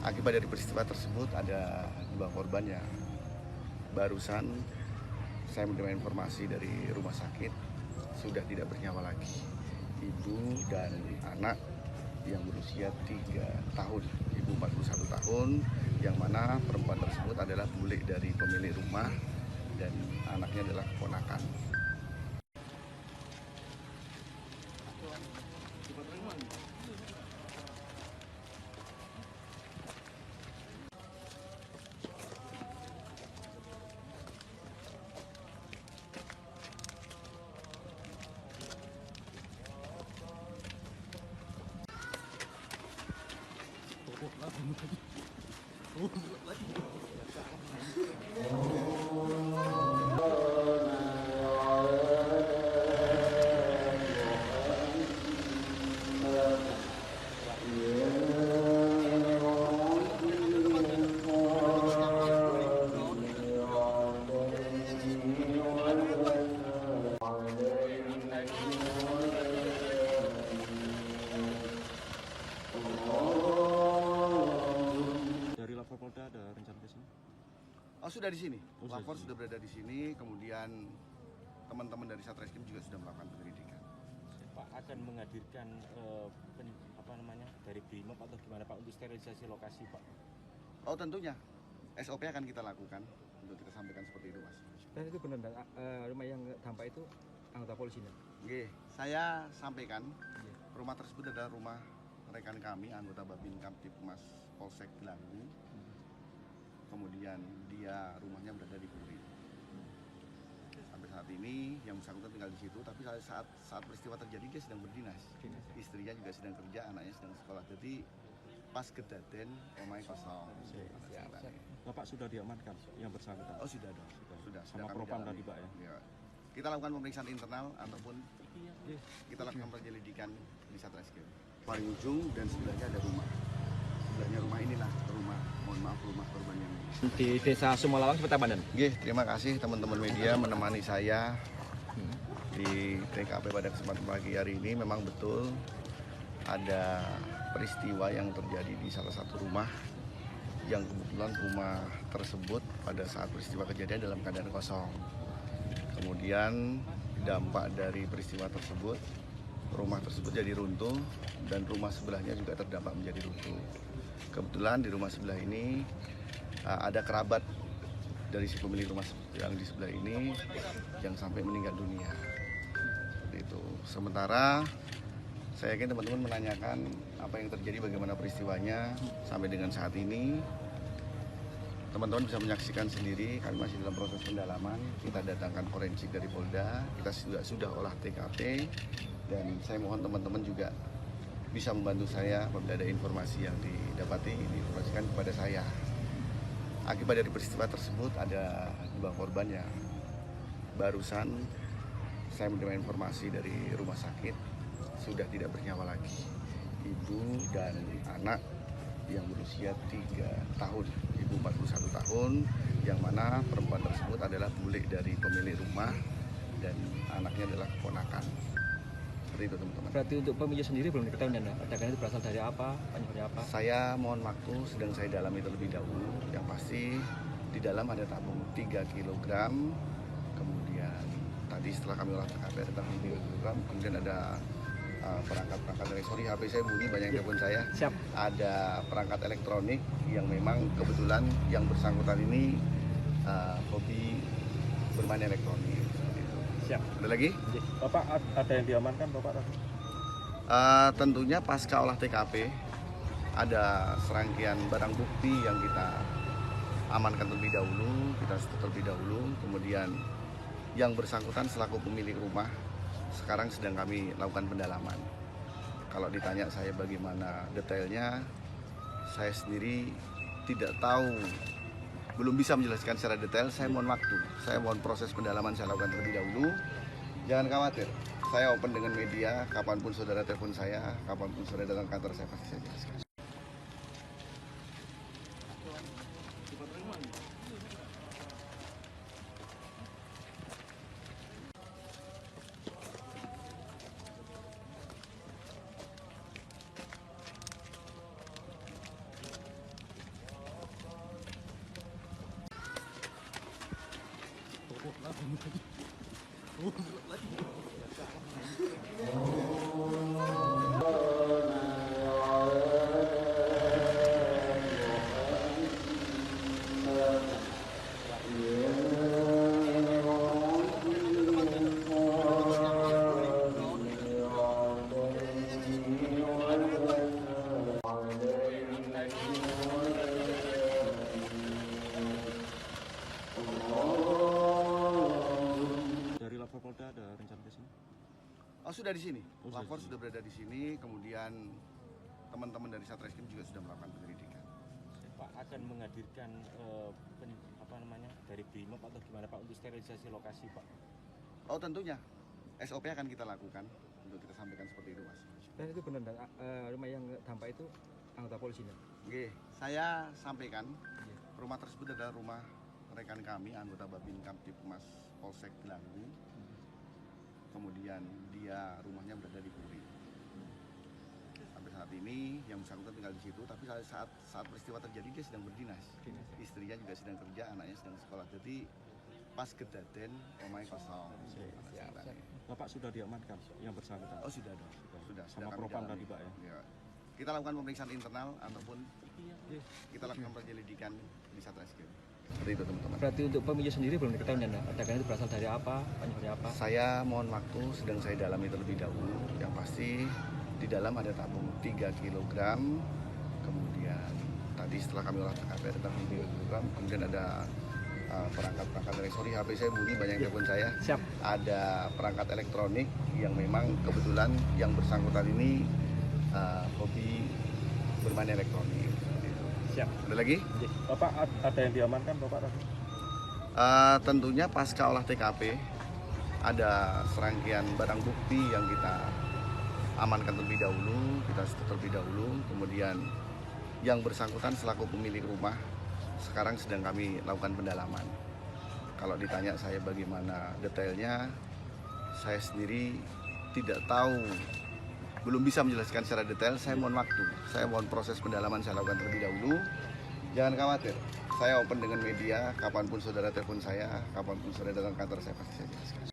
Akibat dari peristiwa tersebut ada 2 korban yang barusan saya menerima informasi dari rumah sakit sudah tidak bernyawa lagi. Ibu dan anak yang berusia 3 tahun, ibu 41 tahun, yang mana perempuan tersebut adalah bule dari pemilik rumah dan anaknya adalah keponakan. Dari lapor Polda ada rencana ke sini? Oh, sudah di sini. Oh, Lapor sudah sudah berada di sini, kemudian teman-teman dari Satreskrim juga sudah melakukan penyelidikan. Pak akan menghadirkan dari Brimob atau gimana Pak untuk sterilisasi lokasi Pak? Oh, tentunya SOP akan kita lakukan untuk kita sampaikan seperti itu, Mas. Dan itu benar, rumah yang dampak itu anggota polisi. Oke, saya sampaikan rumah tersebut adalah rumah rekan kami, anggota Babin Kamtipmas Polsek Gelanggung. Kemudian dia rumahnya berada di Puri. Sampai saat ini yang bersangkutan tinggal di situ, tapi saat peristiwa terjadi dia sedang berdinas. Istrinya juga sedang kerja, anaknya sedang sekolah. Jadi pas kedaden omai kosong. Bapak sudah diamankan yang bersangkutan? Oh, sudah dong. Sudah Sama kami propam dalami. tadi Pak ya? Ya. Kita lakukan pemeriksaan internal ataupun kita lakukan penyelidikan di Satreskrim. Paling ujung dan sebelahnya ada rumah. Sebelahnya rumah inilah rumah, mohon maaf, rumah korban yang Di Desa Sumalawang, Kota Pandan. Oke, terima kasih teman-teman media menemani saya di TKP pada kesempatan pagi hari ini. Memang betul ada peristiwa yang terjadi di salah satu rumah yang kebetulan rumah tersebut pada saat peristiwa kejadian dalam keadaan kosong. Kemudian dampak dari peristiwa tersebut, rumah tersebut jadi runtuh dan rumah sebelahnya juga terdampak menjadi runtuh. Kebetulan di rumah sebelah ini ada kerabat dari si pemilik rumah yang di sebelah ini yang sampai meninggal dunia. Seperti itu. Sementara saya yakin teman-teman menanyakan apa yang terjadi, bagaimana peristiwanya sampai dengan saat ini. Teman-teman bisa menyaksikan sendiri, kami masih dalam proses pendalaman. Kita datangkan forensik dari Polda, kita sudah olah TKP, dan saya mohon teman-teman juga bisa membantu saya apabila ada informasi yang didapati, diinformasikan kepada saya. Akibat dari peristiwa tersebut ada 2 korban yang barusan saya menerima informasi dari rumah sakit sudah tidak bernyawa lagi. Ibu dan anak yang berusia 3 tahun, ibu 41 tahun, yang mana perempuan tersebut adalah bule dari pemilik rumah dan anaknya adalah keponakan. Seperti itu teman-teman. Berarti untuk pemilik sendiri belum diketahui Anda? Ledakan itu berasal dari apa? Penyebabnya apa? Saya mohon waktu, sedang saya dalami terlebih dahulu. Yang pasti di dalam ada tabung 3 kg. Kemudian tadi setelah kami olah TKP ada tabung 3 kg. Kemudian ada perangkat elektronik. HP saya bunyi, banyak yang telepon saya. Siap. Ada perangkat elektronik yang memang kebetulan yang bersangkutan ini hobi bermain elektronik. Seperti itu. Siap. Ada lagi? Bapak ada yang diamankan Bapak? Tentunya pasca olah TKP ada serangkaian barang bukti yang kita amankan terlebih dahulu, kemudian yang bersangkutan selaku pemilik rumah sekarang sedang kami lakukan pendalaman. Kalau ditanya saya bagaimana detailnya, saya sendiri tidak tahu, belum bisa menjelaskan secara detail. Saya mohon waktu, saya mohon proses pendalaman saya lakukan terlebih dahulu. Jangan khawatir, saya open dengan media, kapanpun saudara telepon saya, kapanpun saudara datang kantor saya pasti saya jelaskan. Dari lapor Polda ada rencana ke sini? Oh, sudah di sini. Oh, sudah Lapor di sini. sudah berada di sini, kemudian teman-teman dari Satreskrim juga sudah melakukan penyelidikan. Pak akan menghadirkan dari Brimob atau gimana Pak untuk sterilisasi lokasi Pak? Oh, tentunya SOP akan kita lakukan untuk kita sampaikan seperti itu, Mas. Dan itu benar rumah yang dampak itu anggota polisi ya? Oke, saya sampaikan rumah tersebut adalah rumah rekan kami, anggota Babin Kamtipmas Polsek Gelanggu. Kemudian dia rumahnya berada di Puri. Sampai saat ini yang bersangkutan tinggal di situ, tapi saat peristiwa terjadi dia sedang berdinas. Istrinya juga sedang kerja, anaknya sedang sekolah. Jadi pas kejadian omai kosong. Bapak sudah diamankan yang bersangkutan? Oh, sudah dong. Sudah Sama kami propam dalami. tadi Pak ya? Ya. Kita lakukan pemeriksaan internal ataupun kita lakukan penyelidikan di Satreskrim. Seperti itu, teman-teman. Berarti untuk pemicu sendiri belum diketahui ya? Ledakan itu berasal dari apa? Penyebabnya apa? Saya mohon waktu, sedang saya dalami terlebih dahulu. Yang pasti di dalam ada tabung 3 kg. Kemudian tadi setelah kami olah TKP ada tabung 3 kg. Kemudian ada perangkat-perangkat elektronik. HP saya bunyi, banyak yang telepon saya. Siap. Ada perangkat elektronik yang memang kebetulan yang bersangkutan ini hobi bermain elektronik. Seperti itu. Siap. Ada lagi? Bapak ada yang diamankan Bapak tadi? Tentunya pasca olah TKP ada serangkaian barang bukti yang kita amankan terlebih dahulu, kita setor terlebih dahulu. Kemudian yang bersangkutan selaku pemilik rumah sekarang sedang kami lakukan pendalaman. Kalau ditanya saya bagaimana detailnya, saya sendiri tidak tahu, belum bisa menjelaskan secara detail. Saya mohon waktu, saya mohon proses pendalaman saya lakukan terlebih dahulu. Jangan khawatir, saya open dengan media, kapanpun saudara telepon saya, kapanpun saudara datang kantor saya pasti saya jelaskan.